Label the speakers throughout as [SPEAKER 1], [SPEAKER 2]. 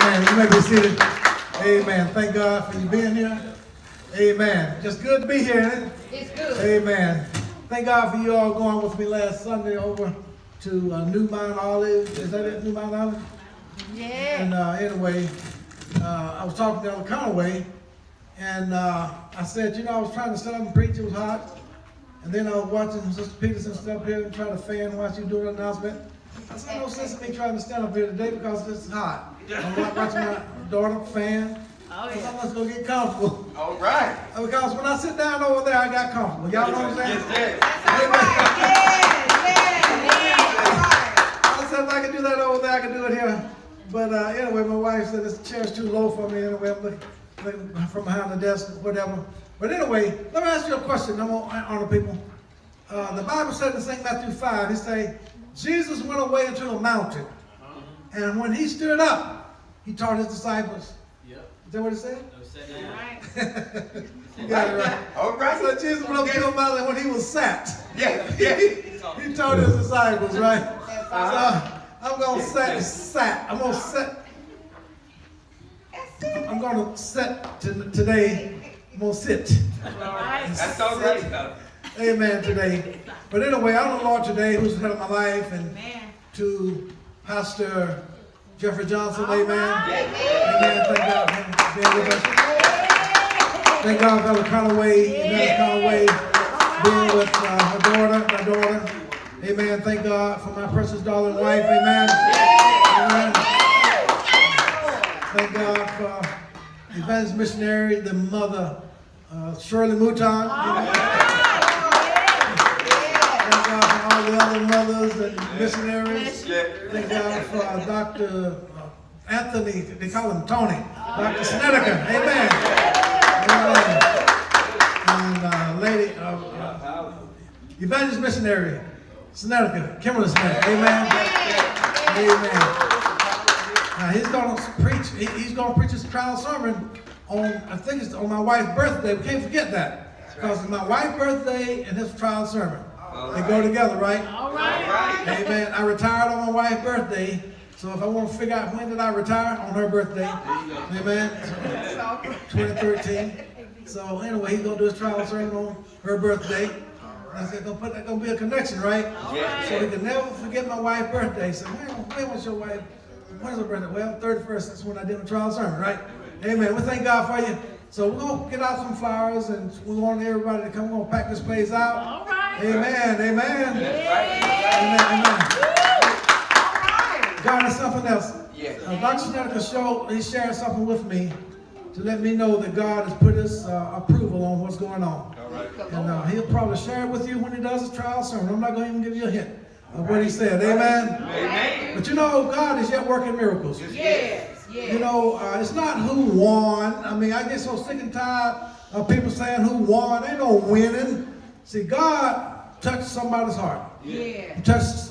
[SPEAKER 1] Amen. You may be seated. Amen. Thank God for you being here. Amen. Just good to be here, isn't it?
[SPEAKER 2] It's good.
[SPEAKER 1] Amen. Thank God for you all going with me last Sunday over to New Mount Olive. Is that it, New Mount Olive?
[SPEAKER 2] Yeah.
[SPEAKER 1] And anyway, I was talking the other kind of way, and I said, you know, I was trying to stand up and preach. It was hot. And then I was watching Sister Peterson stand up here and trying to fan while she was doing an announcement. I said, no sense in me trying to stand up here today because it's hot. I'm not watching my daughter fan.
[SPEAKER 2] Oh, yeah.
[SPEAKER 1] I'm just going to get comfortable.
[SPEAKER 3] All right.
[SPEAKER 1] Because when I sit down over there, I got comfortable. Y'all know what I'm saying?
[SPEAKER 3] Yes,
[SPEAKER 2] That's all right.
[SPEAKER 1] I said, if I can do that over there, I can do it here. But anyway, my wife said this chair's too low for me. Anyway, I'm looking from behind the desk, whatever. But anyway, let me ask you a question. I'm going to honor people. The Bible said in St. Matthew 5, it say, Jesus went away into a mountain. And when he stood up, he taught his disciples.
[SPEAKER 3] Yep.
[SPEAKER 1] Is that what it said?
[SPEAKER 2] All right.
[SPEAKER 1] You got it right.
[SPEAKER 3] All right.
[SPEAKER 1] So Jesus went up to a mountain when he was sat.
[SPEAKER 3] Yeah.
[SPEAKER 1] He taught his disciples, right? So I'm going to sat. I'm going to set. I'm going to set today. I'm going to sit.
[SPEAKER 2] All right.
[SPEAKER 3] That's all right.
[SPEAKER 1] Amen today. But anyway, I'm the Lord today, who's the head of my life, and to Pastor Jeffrey Johnson, amen. Amen. Thank God for being with us. Thank God for the kind of way, being with my daughter. Amen. Thank God for my precious daughter and wife. Amen. Amen. Thank God for evangelist missionary, the mother, Shirley Mouton. Thank God for all the other mothers and missionaries. Thank God for Dr. Anthony, they call him Tony. Dr. Snedeker. Amen. And lady, evangelist missionary, Snedeker, Kimberly Snedeker. Amen. Amen. He's going to preach. He's going to preach his trial sermon on, I think it's on my wife's birthday. We can't forget that. Because it's my wife's birthday and his trial sermon. They go together, right?
[SPEAKER 2] All right.
[SPEAKER 1] Amen. I retired on my wife's birthday. So if I want to figure out when did I retire, on her birthday. Amen. 2013. So anyway, he's going to do his trial sermon on her birthday. I said, that's going to be a connection, right? So he can never forget my wife's birthday. So when was your wife? When's her birthday? Well, 31st, that's when I did my trial sermon, right? Amen. We thank God for you. So we're going to get out some flowers and we want everybody to come. We're going to pack this place out.
[SPEAKER 2] All right.
[SPEAKER 1] Amen. Amen.
[SPEAKER 2] Yeah.
[SPEAKER 1] Amen. God is something else.
[SPEAKER 3] Yes.
[SPEAKER 1] Dr. Snedeker he's sharing something with me to let me know that God has put his approval on what's going on.
[SPEAKER 3] All right.
[SPEAKER 1] And he'll probably share it with you when he does his trial sermon. I'm not going to even give you a hint of what he said. Amen.
[SPEAKER 3] Amen.
[SPEAKER 1] But you know, God is yet working miracles.
[SPEAKER 2] Yes.
[SPEAKER 1] You know, it's not who won. I mean, I get so sick and tired of people saying who won. Ain't no winning. See, God touched somebody's heart.
[SPEAKER 2] Yeah.
[SPEAKER 1] He touched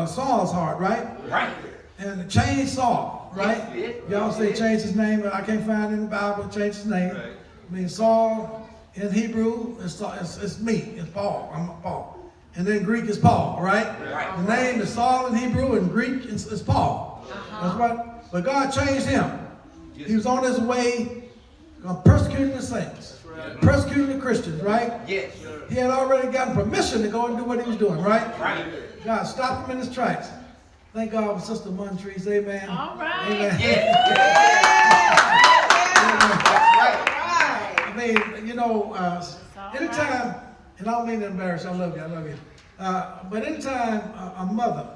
[SPEAKER 1] Saul's heart, right?
[SPEAKER 3] Right.
[SPEAKER 1] And changed Saul, right?
[SPEAKER 3] Yes.
[SPEAKER 1] Y'all say change his name, but I can't find it in the Bible. Change his name.
[SPEAKER 3] Right.
[SPEAKER 1] I mean, Saul in Hebrew, it's me. It's Paul. I'm Paul. And then Greek is Paul, right?
[SPEAKER 3] Right.
[SPEAKER 1] The name is Saul in Hebrew, and Greek is Paul. That's right. But God changed him. He was on his way persecuting the saints, persecuting the Christians, right?
[SPEAKER 3] Yes.
[SPEAKER 1] He had already gotten permission to go and do what he was doing, right?
[SPEAKER 3] Right.
[SPEAKER 1] God stopped him in his tracks. Thank God for Sister Montrees, amen.
[SPEAKER 2] All right.
[SPEAKER 1] Amen. I mean, you know, anytime, and I don't mean to embarrass you, I love you. But anytime a mother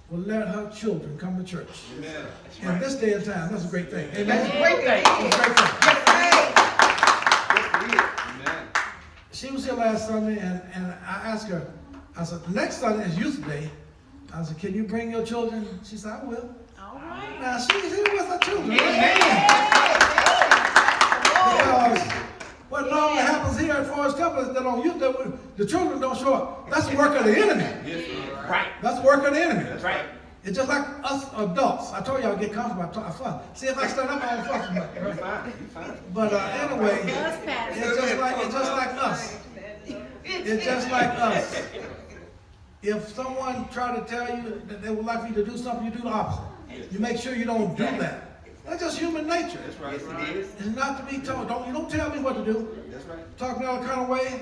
[SPEAKER 1] will let her children come to church.
[SPEAKER 3] Amen.
[SPEAKER 1] In this day and time, that's a great thing. Amen.
[SPEAKER 2] That's a great thing.
[SPEAKER 1] That's a great thing.
[SPEAKER 3] Amen.
[SPEAKER 1] She was here last Sunday, and I asked her, I said, the next Sunday is Youth Day. I said, can you bring your children? She said, I will.
[SPEAKER 2] All right.
[SPEAKER 1] Now, she's here with her children. Because what normally happens here at Forest Temple is that on Youth Day, the children don't show up. That's the work of the enemy.
[SPEAKER 3] Yes. Right.
[SPEAKER 1] That's the work of the enemy.
[SPEAKER 3] That's right.
[SPEAKER 1] It's just like us adults. I told you I'll get comfortable. See if I stand up, I won't fuss about it.
[SPEAKER 3] You're fine. You're fine.
[SPEAKER 1] But anyway, it's just like us. It's just like us. If someone tried to tell you that they would like for you to do something, you do the opposite. You make sure you don't do that. That's just human nature.
[SPEAKER 3] That's right.
[SPEAKER 2] Yes, it is.
[SPEAKER 1] It's not to be told. You don't tell me what to do.
[SPEAKER 3] That's right.
[SPEAKER 1] Talking the other kind of way.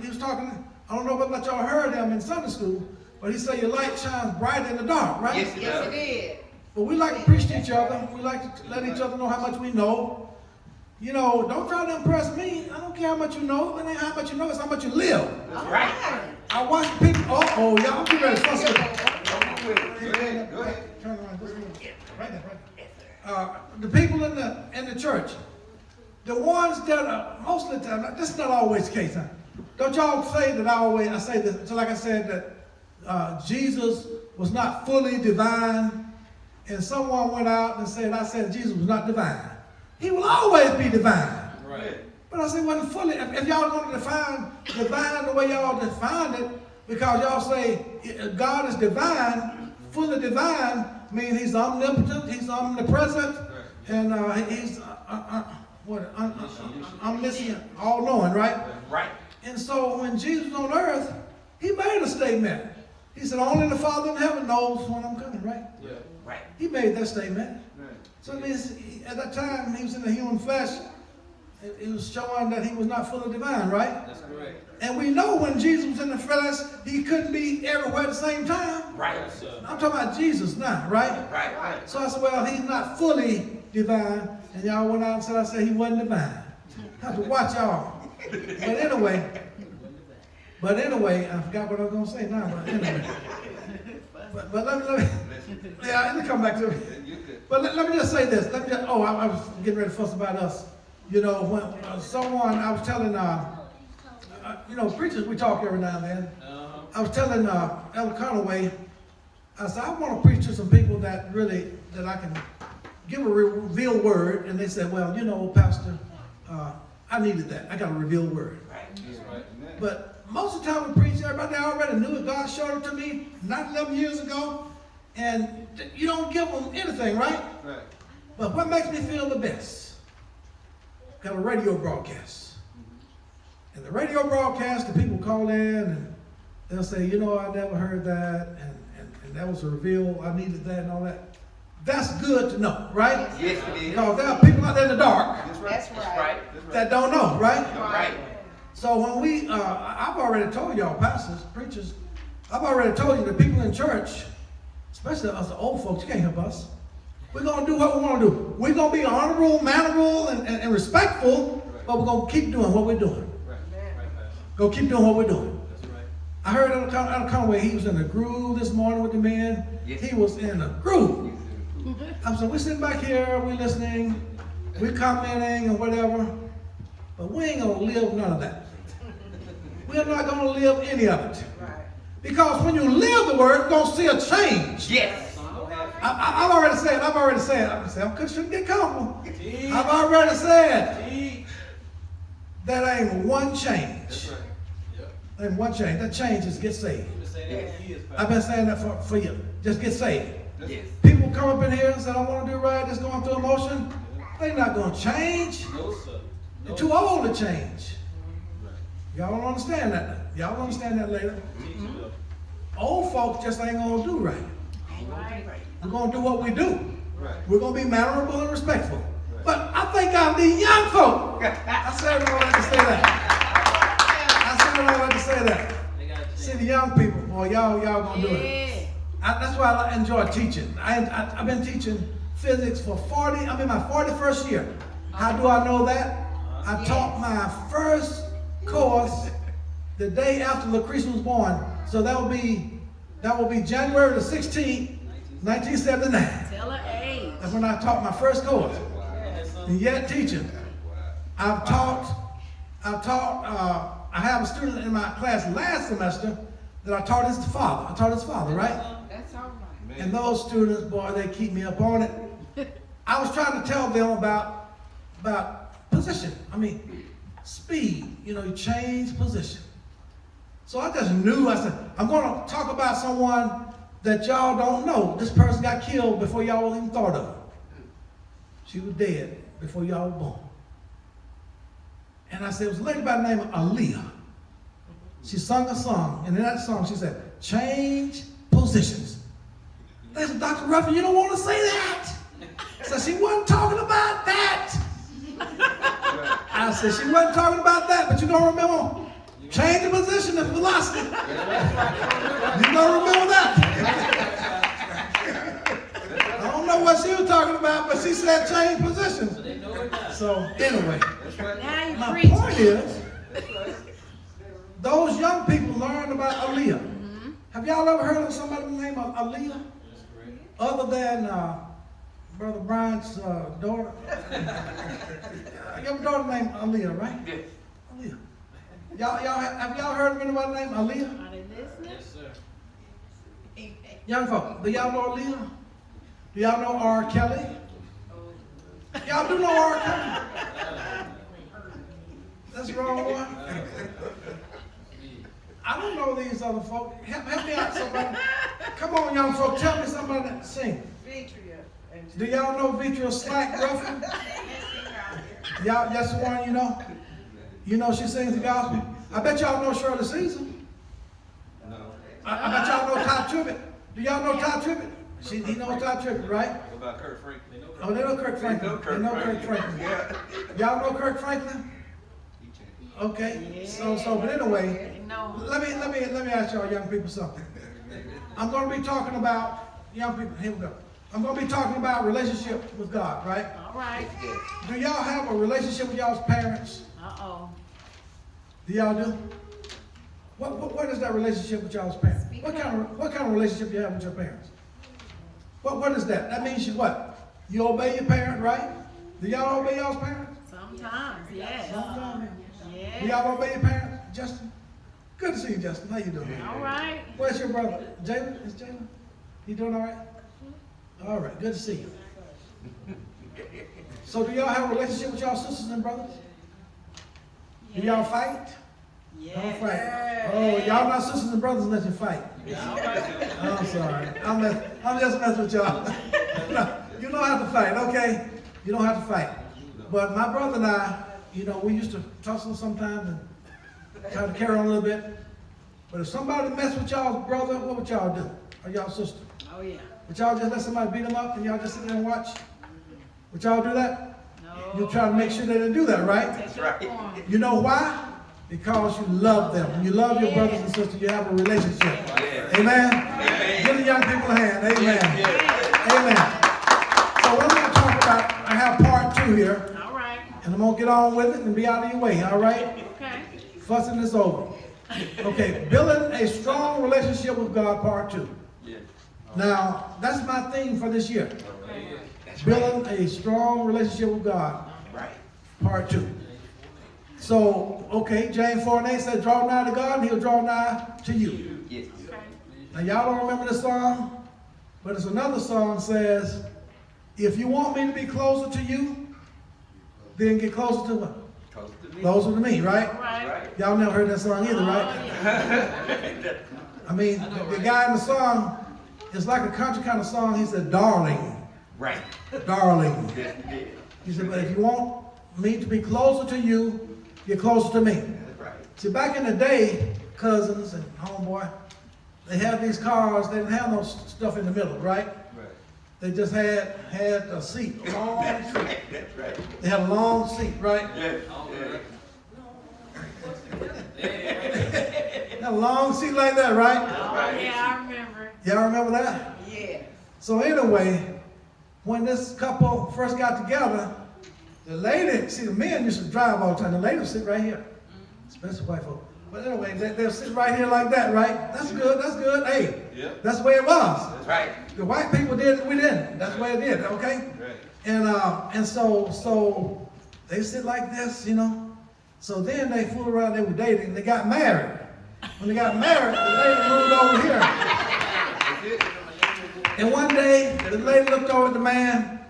[SPEAKER 1] He was talking. I don't know whether y'all heard him in Sunday school, but he said your light shines brighter in the dark, right?
[SPEAKER 3] Yes, it
[SPEAKER 2] Yes,
[SPEAKER 3] does.
[SPEAKER 2] it is.
[SPEAKER 1] But we like to preach to each other. We like to let each other know how much we know. You know, don't try to impress me. I don't care how much you know. It ain't how much you know. It's how much you live.
[SPEAKER 3] That's
[SPEAKER 2] All
[SPEAKER 3] right.
[SPEAKER 2] right.
[SPEAKER 1] I watch people. Oh, y'all get ready to fuss with me.
[SPEAKER 3] Go ahead. Go ahead.
[SPEAKER 1] Turn around. Right there. The people in the church, the ones that are most of the time. This is not always the case, huh? Don't y'all say that I say this. So like I said that Jesus was not fully divine, and someone went out and said I said Jesus was not divine. He will always be divine.
[SPEAKER 3] Right.
[SPEAKER 1] But I say wasn't fully. If y'all going to define divine the way y'all define it, because y'all say God is divine, fully divine means He's omnipotent, He's omnipresent, and He's omniscient, all-knowing, right?
[SPEAKER 3] Right.
[SPEAKER 1] And so when Jesus was on earth, He made a statement. He said, "Only the Father in heaven knows when I'm coming," right?
[SPEAKER 3] Yeah. Right.
[SPEAKER 1] He made that statement.
[SPEAKER 3] Right.
[SPEAKER 1] So it means at that time He was in the human flesh. It was showing that He was not fully divine, right?
[SPEAKER 3] That's correct.
[SPEAKER 1] And we know when Jesus was in the flesh, He couldn't be everywhere at the same time.
[SPEAKER 3] Right.
[SPEAKER 1] I'm talking about Jesus now, right?
[SPEAKER 3] Right. Right.
[SPEAKER 1] So I said, well, He's not fully divine. And y'all went out and said, I said He wasn't divine. I have to watch y'all. But anyway, I forgot what I was going to say now, but anyway. But let me let me come back to it. But let me just say this. I was getting ready to fuss about us. You know, when I was telling, preachers, we talk every now and then. I was telling Elder Conaway, I said, I want to preach to some people that I can give a revealed word. And they said, well, Pastor, I needed that. I got a revealed word.
[SPEAKER 3] Right.
[SPEAKER 1] But most of the time we preach, everybody already knew it. God showed it to me 11 years ago. And you don't give them anything, right?
[SPEAKER 3] Right.
[SPEAKER 1] But what makes me feel the best? Got a radio broadcast. And the radio broadcast, the people call in and they'll say, I never heard that. And that was a reveal. I needed that and all that. That's good to know, right?
[SPEAKER 3] Yes, it is.
[SPEAKER 1] Because there are people out there in the dark
[SPEAKER 3] That's right.
[SPEAKER 2] That's right.
[SPEAKER 1] that don't know, right?
[SPEAKER 3] Right.
[SPEAKER 1] So when I've already told y'all, pastors, preachers, I've already told you the people in church, especially us the old folks, you can't help us. We're going to do what we want to do. We're going to be honorable, mannerable, and respectful, but we're going to keep doing what we're doing.
[SPEAKER 3] Right.
[SPEAKER 1] Go keep doing what we're doing.
[SPEAKER 3] That's right.
[SPEAKER 1] I heard Elder Conaway, he was in a groove this morning with the men.
[SPEAKER 3] Yes.
[SPEAKER 1] He was in a groove. I'm saying, we're sitting back here, we're listening, we're commenting and whatever, but we ain't going to live none of that. We're not going to live any of it.
[SPEAKER 2] Right.
[SPEAKER 1] Because when you live the word, you're going to see a change.
[SPEAKER 3] Yes.
[SPEAKER 1] I've already said, I shouldn't get comfortable. I've already said that ain't one change.
[SPEAKER 3] That's right.
[SPEAKER 1] Ain't one change. That change is get saved.
[SPEAKER 2] Yes.
[SPEAKER 1] I've been saying that for you. Just get saved.
[SPEAKER 3] Yes.
[SPEAKER 1] People come up in here and say, I want to do right, just going through emotion. They're not going to change.
[SPEAKER 3] No, sir.
[SPEAKER 1] They're too old to change. Y'all don't understand that. Y'all will understand that later. Old folks just ain't going to do right. We're going to do what we do.
[SPEAKER 3] Right.
[SPEAKER 1] We're going to be mannerable and respectful. But I think I'm the young folk. I said I like to say that. See the young people, boy, y'all going to do it. That's why I enjoy teaching. I've been teaching physics for I'm in my 41st year. How do I know that? I taught my first course the day after Lucretia was born. So that will be January the 16th, 1979.
[SPEAKER 2] Tell her age.
[SPEAKER 1] That's when I taught my first course. And yet teaching. I have a student in my class last semester that I taught his father. I taught his father, right?
[SPEAKER 2] That's all right.
[SPEAKER 1] And those students, boy, they keep me up on it. I was trying to tell them about position. Speed. You change position. So I just knew, I said, I'm going to talk about someone that y'all don't know. This person got killed before y'all even thought of her. She was dead before y'all were born. And I said, it was a lady by the name of Aaliyah. She sung a song, and in that song she said, change positions. They said, Dr. Ruffin, you don't want to say that. So she wasn't talking about that. I said, she wasn't talking about that, but you're going to remember, change the position of velocity. You're going to remember that. I don't know what she was talking about, but she said change positions. So anyway,
[SPEAKER 2] Now you
[SPEAKER 1] my
[SPEAKER 2] preaching.
[SPEAKER 1] point is, those young people learned about Aaliyah. Have y'all ever heard of somebody named Aaliyah? Other than Brother Bryant's daughter? You have a daughter named Aaliyah, right? Aaliyah. Have y'all heard of anybody named Aaliyah?
[SPEAKER 2] Are they listening?
[SPEAKER 3] Yes, sir.
[SPEAKER 1] Young folk, do y'all know Aaliyah? Do y'all know R. Kelly? Y'all do know R. Kelly? That's wrong one. I don't know these other folk. Help me out, somebody. Come on, young folk, tell me somebody that sing. Do y'all know Vitria Slack Ruffin? Y'all, that's the one you know? You know she sings the gospel? I bet y'all know Shirley Caesar.
[SPEAKER 3] No.
[SPEAKER 1] I bet y'all know Ty Tribbett. Do y'all know Ty Tribbett? He knows Ty Tribbett, right?
[SPEAKER 3] What about Kurt Franklin?
[SPEAKER 1] Oh, they know Kirk Franklin. They know Kirk Franklin. Y'all know Kirk Franklin? Okay. So, but anyway,
[SPEAKER 2] No.
[SPEAKER 1] let me ask y'all young people something. I'm going to be talking about young people. Here we go. I'm going to be talking about relationship with God, right?
[SPEAKER 2] All right.
[SPEAKER 1] Do y'all have a relationship with y'all's parents?
[SPEAKER 2] Uh-oh.
[SPEAKER 1] Do y'all do? What is that relationship with y'all's parents? What kind of relationship you have with your parents? What is that? That means you what? You obey your parent, right? Do y'all obey y'all's parents?
[SPEAKER 2] Sometimes, yes.
[SPEAKER 1] Sometimes. Do
[SPEAKER 2] Yeah.
[SPEAKER 1] y'all obey your parents? Justin? Good to see you, Justin. How you doing?
[SPEAKER 2] All right.
[SPEAKER 1] Where's your brother? Jalen? Is Jalen? He doing all right? All right. Good to see you. So do y'all have a relationship with y'all sisters and brothers? Do y'all fight? Don't fight.
[SPEAKER 2] Yeah.
[SPEAKER 1] Oh, y'all not sisters and brothers unless you fight.
[SPEAKER 2] All right.
[SPEAKER 1] I'm sorry. I'm just messing with y'all. No, you don't have to fight, okay? You don't have to fight. But my brother and I, we used to tussle sometimes and try to carry on a little bit. But if somebody mess with y'all's brother, what would y'all do? Or y'all sister?
[SPEAKER 2] Oh, yeah.
[SPEAKER 1] Would y'all just let somebody beat them up and y'all just sit there and watch? Would y'all do that?
[SPEAKER 2] No.
[SPEAKER 1] You try to make sure they didn't do that, right?
[SPEAKER 2] Take your form.
[SPEAKER 1] You know why? Because you love them. When you love your brothers and sisters, you have a relationship. Amen? Give the young people a hand. Amen. Amen. So what I'm going to talk about, I have part 2 here.
[SPEAKER 2] All right.
[SPEAKER 1] And I'm going to get on with it and be out of your way, all right?
[SPEAKER 2] Okay.
[SPEAKER 1] Fussing is over. Okay, building a strong relationship with God, part 2. Now, that's my theme for this year. Building a strong relationship with God, part 2. So, okay, James 4:8 said, draw nigh to God and he'll draw nigh to you.
[SPEAKER 2] Okay.
[SPEAKER 1] Now, y'all don't remember this song, but it's another song says, if you want me to be closer to you, then get closer to what? Closer to me, right?
[SPEAKER 2] All right.
[SPEAKER 1] Y'all never heard that song either, right?
[SPEAKER 2] Oh, yeah.
[SPEAKER 1] I mean, the guy in the song, it's like a country kind of song. He said, darling.
[SPEAKER 3] Right.
[SPEAKER 1] Darling. He said, but if you want me to be closer to you, get closer to me. See, back in the day, cousins and homeboy, they had these cars. They didn't have no stuff in the middle, right? They just had a seat, a long seat. They had a long seat, right? Had a long seat like that, right?
[SPEAKER 2] Oh, yeah, I remember.
[SPEAKER 1] Y'all remember that?
[SPEAKER 2] Yeah.
[SPEAKER 1] So anyway, when this couple first got together, the lady, see the men used to drive all the time. The lady would sit right here, especially white folk. But anyway, they'll sit right here like that, right? That's good, that's good. Hey, that's the way it was.
[SPEAKER 3] That's right.
[SPEAKER 1] The white people did it, we didn't. That's the way it did, okay?
[SPEAKER 3] Right.
[SPEAKER 1] And so they sit like this, So then they fooled around, they were dating, they got married. When they got married, the lady moved over here. And one day, the lady looked over at the man.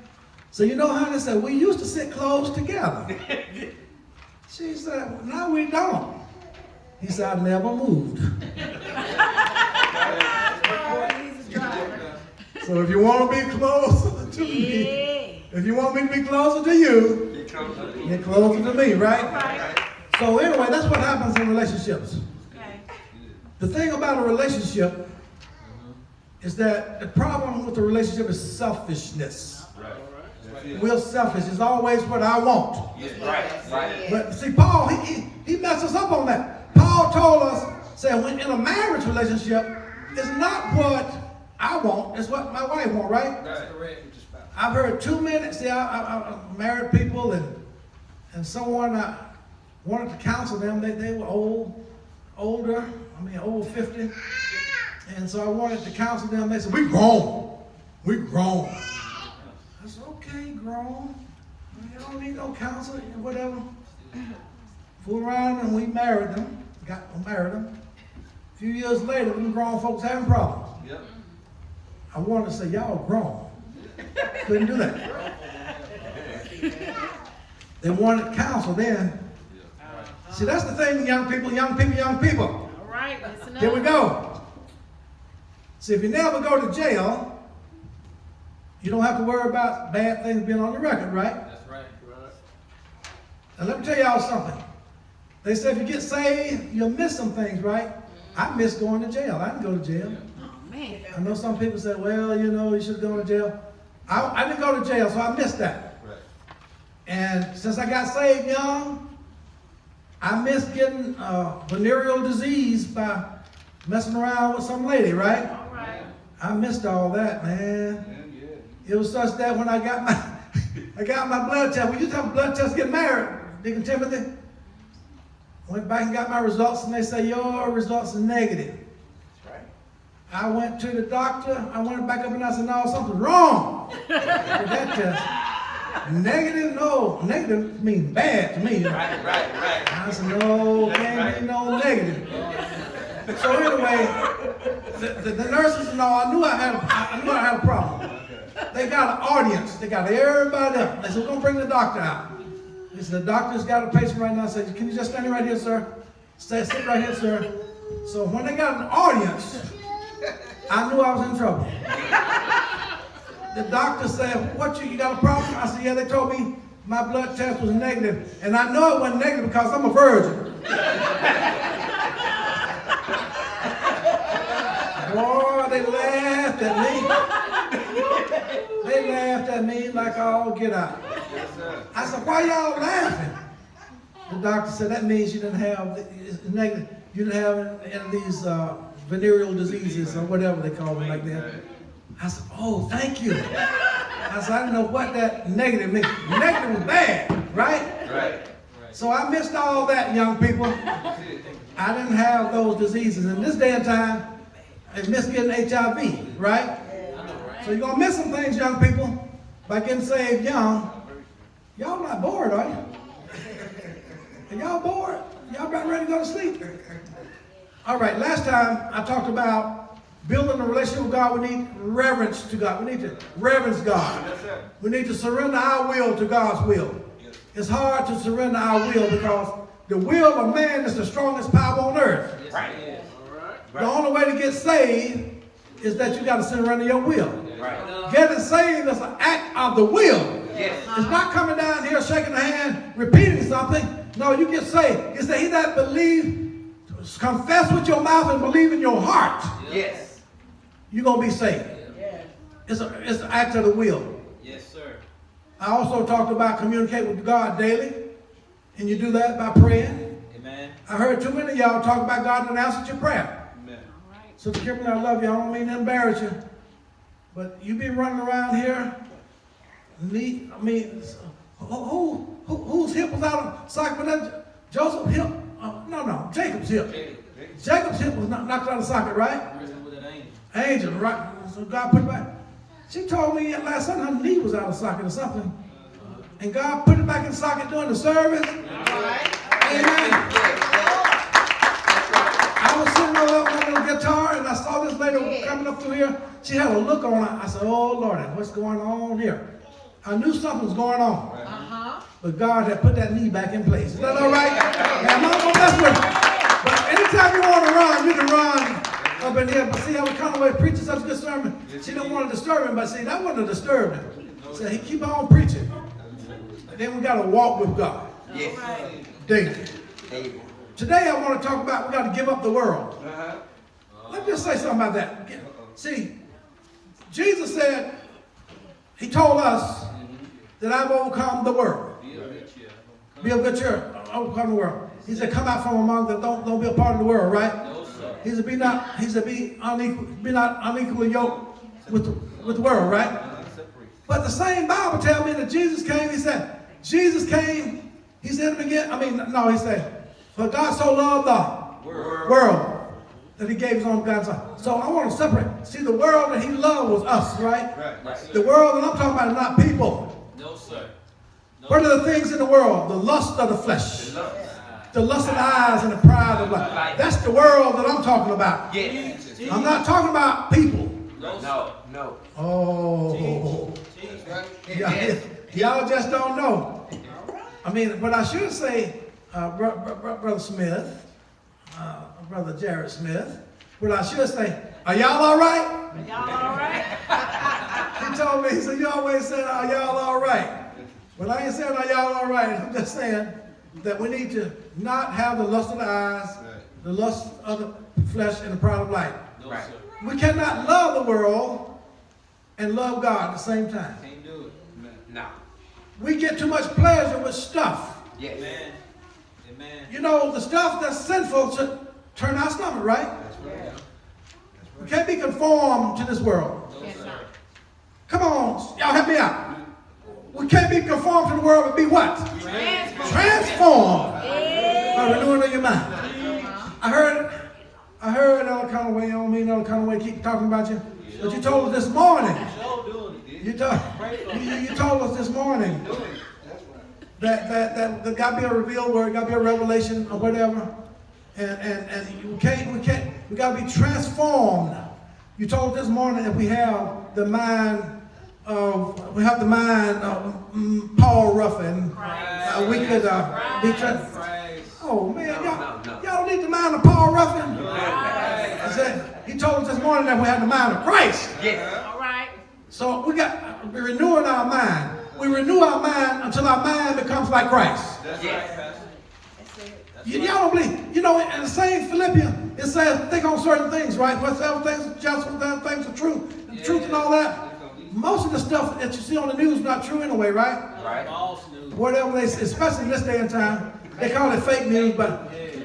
[SPEAKER 1] So honey, said, we used to sit close together. She said, well, no, we don't. He said, I never moved.
[SPEAKER 2] Oh, he's a driver.
[SPEAKER 1] So if you want to be closer to me, if you want me to be closer to you, get closer to me, right?
[SPEAKER 2] Right.
[SPEAKER 1] So anyway, that's what happens in relationships.
[SPEAKER 2] Okay.
[SPEAKER 1] The thing about a relationship, is that the problem with the relationship is selfishness.
[SPEAKER 3] Right.
[SPEAKER 1] We're selfish. It's always what I want.
[SPEAKER 3] Yes. Right.
[SPEAKER 1] But see, Paul, he messed us up on that. Paul told us, said, when in a marriage relationship, it's not what I want, it's what my wife wants, right?
[SPEAKER 3] That's correct.
[SPEAKER 1] I've heard too many, see, I married people and someone wanted to counsel them. They were older, over 50. And so I wanted to counsel them. They said, we grown. I said, okay, grown. You don't need no counsel, whatever. Fooled around and we married them. Married them. A few years later, them grown folks having problems.
[SPEAKER 3] Yep.
[SPEAKER 1] I wanted to say, y'all grown. Couldn't do that. They wanted counsel then. See, that's the thing, young people.
[SPEAKER 2] All right, listen up.
[SPEAKER 1] Here we go. See, if you never go to jail, you don't have to worry about bad things being on your record, right?
[SPEAKER 3] That's right.
[SPEAKER 1] Now let me tell y'all something. They say if you get saved, you'll miss some things, right? I missed going to jail. I didn't go to jail.
[SPEAKER 2] Oh, man.
[SPEAKER 1] I know some people say, well, you should go to jail. I didn't go to jail, so I missed that.
[SPEAKER 3] Right.
[SPEAKER 1] And since I got saved young, I missed getting venereal disease by messing around with some lady, right?
[SPEAKER 2] All right.
[SPEAKER 1] I missed all that, man.
[SPEAKER 3] Yeah.
[SPEAKER 1] It was such that when I got my blood test, we used to have a blood test to get married, Deacon Timothy. Went back and got my results, and they say, your results are negative.
[SPEAKER 3] That's right.
[SPEAKER 1] I went to the doctor, I went back up and I said, no, something's wrong with that test. Negative? No, negative means bad to me.
[SPEAKER 3] Right.
[SPEAKER 1] I said, no, can't be no negative. So anyway, the nurses and all, I knew I had a problem. They got an audience. They got everybody up. They said, we're going to bring the doctor out. They said, the doctor's got a patient right now. I said, can you just stand right here, sir? Sit right here, sir. So when they got an audience, I knew I was in trouble. The doctor said, what, you got a problem? I said, yeah, they told me my blood test was negative. And I know it wasn't negative because I'm a virgin. Boy, they laughed at me. They laughed at me like all get out.
[SPEAKER 3] Yes, sir.
[SPEAKER 1] I said, why y'all laughing? The doctor said, that means you didn't have, it's negative. You didn't have any of these venereal diseases or whatever they call them like that. I said, oh, thank you. I said, I didn't know what that negative means. Negative was bad, right?
[SPEAKER 3] Right.
[SPEAKER 1] So I missed all that, young people. I didn't have those diseases. In this day and time, I missed getting HIV, right? So you're going to miss some things, young people, by getting saved young. Y'all not bored, are you? Are y'all bored? Y'all about ready to go to sleep? All right, last time I talked about building a relationship with God. We need reverence to God. We need to reverence God.
[SPEAKER 3] Yes, sir.
[SPEAKER 1] We need to surrender our will to God's will. It's hard to surrender our will because the will of man is the strongest power on earth.
[SPEAKER 3] Right.
[SPEAKER 1] The only way to get saved is that you got to surrender your will.
[SPEAKER 3] Right.
[SPEAKER 1] Getting saved is an act of the will.
[SPEAKER 3] Yes.
[SPEAKER 1] It's not coming down here shaking the hand, repeating something. No, you get saved. It's that he that believes, confess with your mouth and believe in your heart.
[SPEAKER 3] Yes.
[SPEAKER 1] You're going to be saved. It's an act of the will.
[SPEAKER 3] Yes, sir.
[SPEAKER 1] I also talked about communicate with God daily. And you do that by praying.
[SPEAKER 3] Amen.
[SPEAKER 1] I heard too many of y'all talk about God and answer your prayer.
[SPEAKER 3] Amen.
[SPEAKER 1] So Kimberly, I love you. I don't mean to embarrass you. But you be running around here. Whose hip was out of socket? Joseph's hip? No, Jacob's hip. Jacob's hip was knocked out of socket, right? Angel, right? So God put it back. She told me last Sunday her knee was out of socket or something. And God put it back in socket during the service. Amen. I was sitting over there on a little guitar and I saw this lady coming up through here. She had a look on her. I said, oh Lord, what's going on here? I knew something was going on. But God had put that knee back in place. Is that all right? Now, I'm not going to mess with you. But anytime you want to run, you can run up in here. But see, I was kind of way preaching such a good sermon. She didn't want to disturb him, but see, that wasn't disturbed him. So he keep on preaching. And then we got to walk with God.
[SPEAKER 3] Yes.
[SPEAKER 1] David. Today I want to talk about we got to give up the world. Let me just say something about that. See, Jesus said, he told us that I've overcome the world. Be of good cheer. Overcome the world. He said, come out from among them. Don't be a part of the world, right?
[SPEAKER 3] No, sir.
[SPEAKER 1] He said, be not unequally yoked with the world, right? But the same Bible tells me that Jesus came. He said, Jesus came. He said it again. He said, for God so loved the world that he gave his own begotten Son. So I want to separate. See, the world that he loved was us, right?
[SPEAKER 3] Right.
[SPEAKER 1] The world that I'm talking about is not people.
[SPEAKER 3] No, sir. No.
[SPEAKER 1] What are the things in the world? The lust of the flesh. The lust of the eyes and the pride of life. That's the world that I'm talking about.
[SPEAKER 3] Yes.
[SPEAKER 1] I'm not talking about people.
[SPEAKER 3] No.
[SPEAKER 1] Oh. Y'all just don't know. But I should say, Brother Smith, Brother Jared Smith, but I should say, are y'all all right?
[SPEAKER 2] Y'all all right?
[SPEAKER 1] He told me, he said, you always said, are y'all all right? But I ain't saying, are y'all all right? I'm just saying that we need to not have the lust of the eyes, the lust of the flesh, and the pride of life.
[SPEAKER 3] No, sir.
[SPEAKER 1] We cannot love the world and love God at the same time.
[SPEAKER 3] Can't do it.
[SPEAKER 4] No.
[SPEAKER 1] We get too much pleasure with stuff.
[SPEAKER 4] Yes.
[SPEAKER 3] Amen. Amen.
[SPEAKER 1] You know, the stuff that's sinful should turn our stomach, right? We can't be conformed to this world.
[SPEAKER 3] No, sir.
[SPEAKER 1] Come on, y'all help me out. We can't be conformed to the world, but be what? Transformed by renewing of your mind. I heard Elder Conway, I don't mean Elder Conway keep talking about you, but you told us this morning. You told us this morning that there got to be a revealed word, got to be a revelation or whatever, and we got to be transformed. You told us this morning that we have the mind of Paul Ruffin. We could be transformed. Oh man, y'all don't need the mind of Paul Ruffin. I said, he told us this morning that we have the mind of Christ.
[SPEAKER 4] Yes.
[SPEAKER 2] All right.
[SPEAKER 1] So we're renewing our mind. We renew our mind until our mind becomes like Christ.
[SPEAKER 4] Yes.
[SPEAKER 1] Y'all don't believe. You know, in the same Philippians, it says, think on certain things, right? Whatsoever things are just, whatever things are true, the truth and all that. Most of the stuff that you see on the news is not true anyway, right?
[SPEAKER 4] Right.
[SPEAKER 3] False news.
[SPEAKER 1] Whatever they say, especially in this day and time, they call it fake news, but in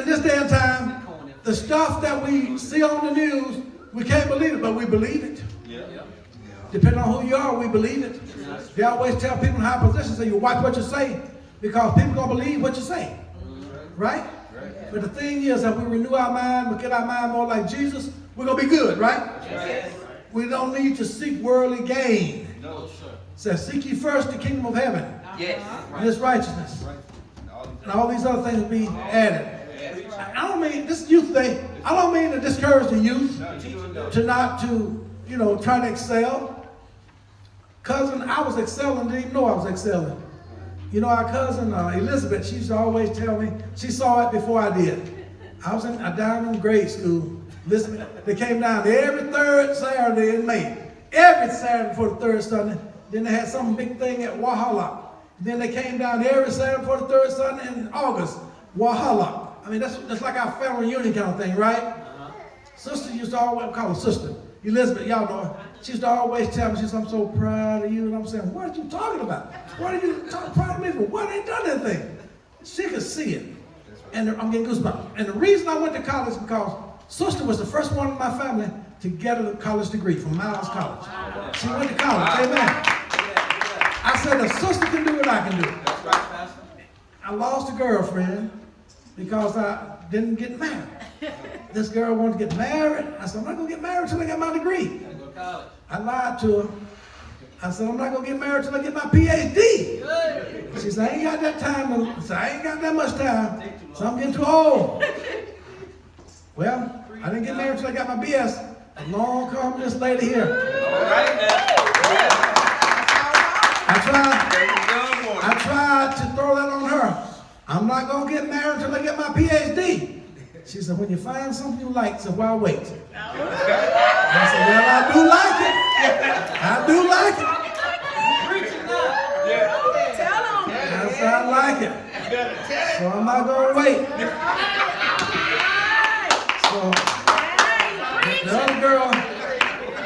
[SPEAKER 1] this day and time, the stuff that we see on the news, we can't believe it, but we believe it. Depending on who you are, we believe it. They always tell people in high positions that you watch what you say because people gonna believe what you say, right? But the thing is that we renew our mind, we get our mind more like Jesus, we're gonna be good, right?
[SPEAKER 3] Yes.
[SPEAKER 1] We don't need to seek worldly gain.
[SPEAKER 3] No, sir.
[SPEAKER 1] It says, seek ye first the kingdom of heaven
[SPEAKER 4] Yes.
[SPEAKER 1] and his righteousness, and all these other things will be added. I don't mean, this is youth day, I don't mean to discourage the youth to not to, try to excel. Cousin, I was excelling, didn't even know I was excelling. Our cousin Elizabeth, she used to always tell me, she saw it before I did. I was down in grade school. Elizabeth, they came down every third Saturday in May. Every Saturday before the third Sunday. Then they had some big thing at Wahala. Then they came down every Saturday before the third Sunday in August. Wahala. That's like our family reunion kind of thing, right? Sister used to always call her sister. Elizabeth, y'all know her. She used to always tell me, she said, I'm so proud of you. And I'm saying, what are you talking about? What are you proud of me for? What ain't done anything? She could see it. And I'm getting goosebumps. And the reason I went to college is because sister was the first one in my family to get a college degree from Miles College. She went to college. Amen. I said, if sister can do it, I can do it.
[SPEAKER 3] That's right, Pastor.
[SPEAKER 1] I lost a girlfriend because I didn't get married. This girl wanted to get married. I said, I'm not going to get married until I get my degree.
[SPEAKER 3] Gotta go to college.
[SPEAKER 1] I lied to her. I said, I'm not going to get married until I get my PhD.
[SPEAKER 3] Good.
[SPEAKER 1] She said, I ain't got that time. I said, I ain't got that much time. So I'm getting too old. Well, I didn't get married until I got my BS. Along come this lady here.
[SPEAKER 3] All right now.
[SPEAKER 1] I tried to throw that on her. I'm not going to get married until I get my PhD. She said, when you find something you like, so why wait? I said, well, I do like it. I do like it.
[SPEAKER 3] Preaching now.
[SPEAKER 2] Tell them.
[SPEAKER 1] I said, I like it. So I'm not going to wait. So the other girl,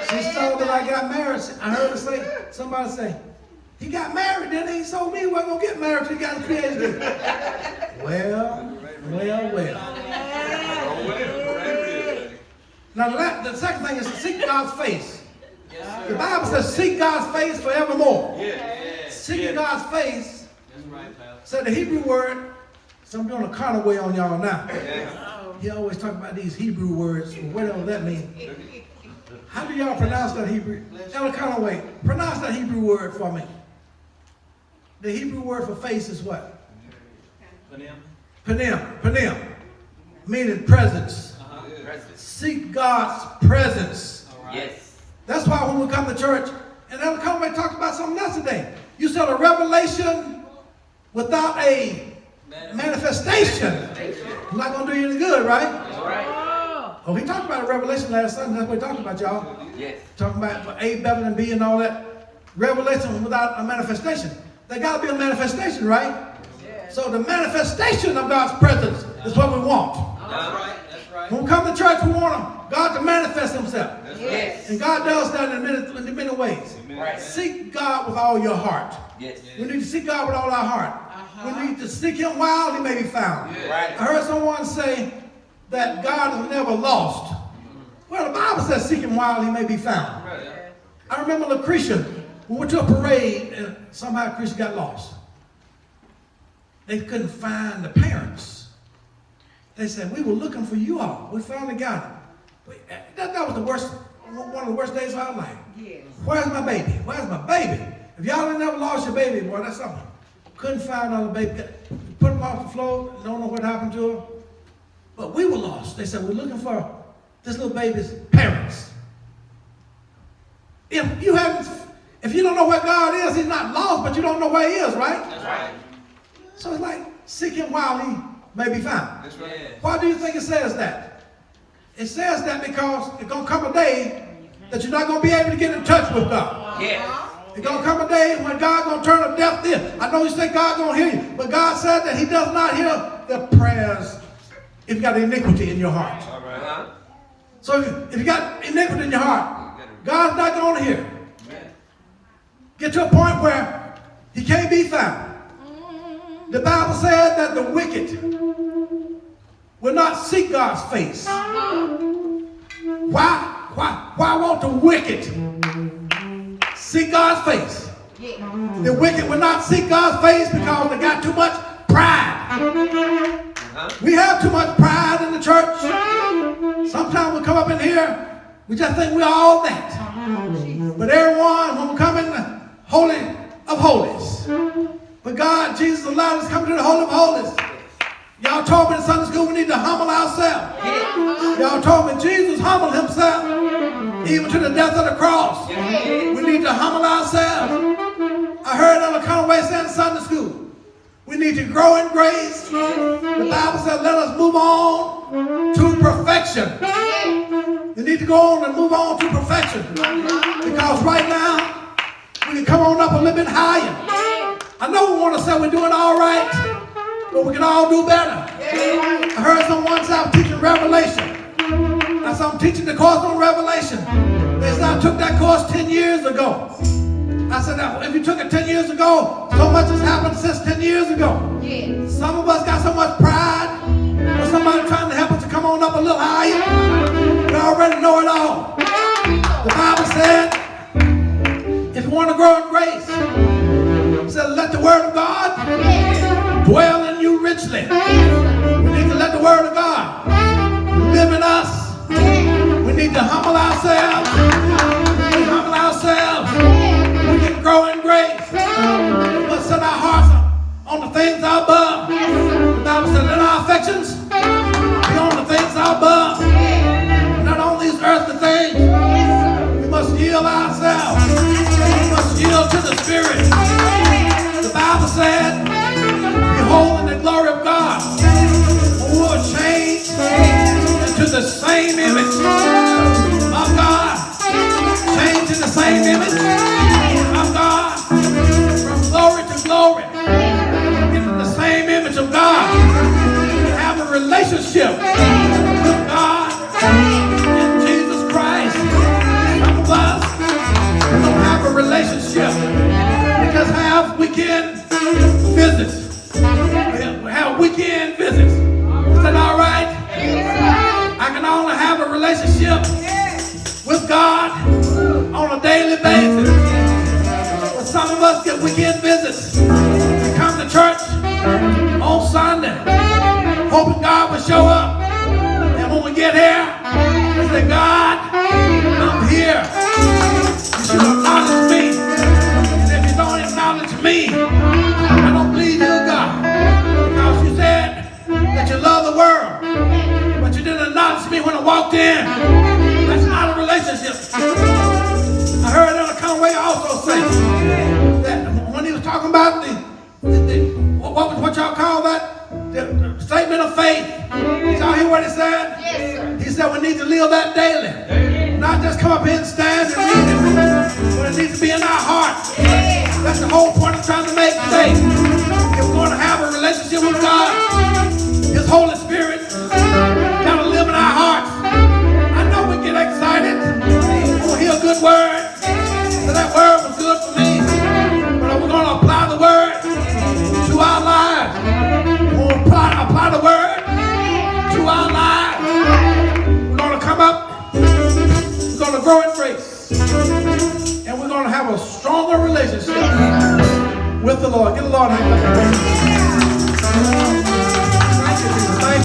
[SPEAKER 1] she saw got married, I heard her say, somebody say, he got married, then he told me he wasn't going to get married till he got his PhD. Well. Now the second thing is to seek God's face. The Bible says seek God's face forevermore. Seeking God's face, said the Hebrew word, so I'm doing a carnal way on y'all now. He always talk about these Hebrew words, whatever that means. How do y'all pronounce that Hebrew? Elder Conaway, pronounce that Hebrew word for me. The Hebrew word for face is what? Panim. Meaning presence. Seek God's presence.
[SPEAKER 3] Yes.
[SPEAKER 1] That's why when we come to church, and Elder Conaway talked about something else today. You said a revelation without a manifestation. It's not going to do you any good, right?
[SPEAKER 3] That's right.
[SPEAKER 1] Oh, he talked about a revelation last Sunday. That's what he talked about, y'all.
[SPEAKER 3] Yes.
[SPEAKER 1] Talking about A, Bevel, and B and all that. Revelation without a manifestation. There got to be a manifestation, right? Yes. So the manifestation of God's presence is what we want.
[SPEAKER 3] That's right.
[SPEAKER 1] When we come to church, we want God to manifest himself.
[SPEAKER 3] Yes.
[SPEAKER 1] And God does that in many ways.
[SPEAKER 3] Right.
[SPEAKER 1] Seek God with all your heart.
[SPEAKER 3] Yes.
[SPEAKER 1] We need to seek God with all our heart. We need to seek him while he may be found.
[SPEAKER 3] Yes. Right.
[SPEAKER 1] I heard someone say that God is never lost. Well, the Bible says seek him while he may be found.
[SPEAKER 3] Right.
[SPEAKER 1] I remember Lucretia, we went to a parade and somehow Lucretia got lost. They couldn't find the parents. They said, we were looking for you all. We finally got him. That was the worst, one of the worst days of our life.
[SPEAKER 2] Yes.
[SPEAKER 1] Where's my baby? Where's my baby? If y'all ain't never lost your baby, boy, that's something. Couldn't find another baby. Put him off the floor. Don't know what happened to him. But we were lost. They said, we're looking for this little baby's parents. If you don't know where God is, he's not lost, but you don't know where he is, right?
[SPEAKER 3] That's right.
[SPEAKER 1] So it's like, seek him while he may be found.
[SPEAKER 3] That's right.
[SPEAKER 1] Why do you think it says that? It says that because it's going to come a day that you're not going to be able to get in touch with God.
[SPEAKER 3] Yes.
[SPEAKER 1] It's going to come a day when God's going to turn a deaf ear. I know you think God's going to hear you, but God said that he does not hear the prayers if you got iniquity in your heart.
[SPEAKER 3] All right.
[SPEAKER 1] So if you got iniquity in your heart, God's not going to hear. Get to a point where he can't be found. The Bible said that the wicked will not seek God's face. Why won't the wicked seek God's face? The wicked will not seek God's face because they got too much pride. We have too much pride in the church. Sometimes we come up in here, we just think we're all that. But everyone, when we come in the Holy of Holies, but God, Jesus allowed us to come to the Holy of Holies. Y'all told me in Sunday school we need to humble ourselves. Y'all told me Jesus humbled himself even to the death of the cross. We need to humble ourselves. I heard Elder Conaway say in Sunday school, we need to grow in grace. The Bible says let us move on to perfection. We need to go on and move on to perfection. Because right now, we can come on up a little bit higher. I know we want to say we're doing all right, but we can all do better. I heard someone say I'm teaching Revelation. I said I'm teaching the course on Revelation. They said I took that course 10 years ago. I said, now, if you took it 10 years ago, so much has happened since 10 years ago. Some of us got so much pride, or somebody trying to help us to come on up a little higher. We already know it all. The Bible said, if you want to grow in grace, it said, let the word of God dwell in you richly. We need to let the word of God live in us. We need to humble ourselves. We humble ourselves. We can grow in grace. We must set our hearts on the things above. The Bible said, let our affections be on the things above. Not on these earthly things. We must yield ourselves. We must yield to the Spirit. The Bible said, behold in the glory of God, we will change into the same image of God. Change in the same image of God. From glory to glory. Get in the same image of God. Have a relationship with God and Jesus Christ. Some of us weekend visits. We have weekend visits. Is that all right? I can only have a relationship with God on a daily basis. But some of us get weekend visits. We come to church on Sunday, hoping God will show up. And when we get here, we say, God, I'm here. You should acknowledge me. And if you don't acknowledge me, I don't believe you, God. Because you said that you love the world, but you didn't acknowledge me when I walked in. That's not a relationship. I heard Elder Conway also say that when he was talking about what y'all call that? The statement of faith. Did y'all hear what he said?
[SPEAKER 2] Yes, sir.
[SPEAKER 1] He said we need to live that daily. Not just come up here and stand and read it, but it needs to be in our heart. That's the whole point I'm trying to make today. If we're going to have a relationship with God, His Holy Spirit got to live in our hearts. I know we get excited when we hear a good word. So that word was good for me. But we're going to apply the word to our lives. We're going to apply the word to our lives. We're going to come up. We're going to grow in grace. And we're going to have a stronger relationship with the Lord. Give the Lord a hand.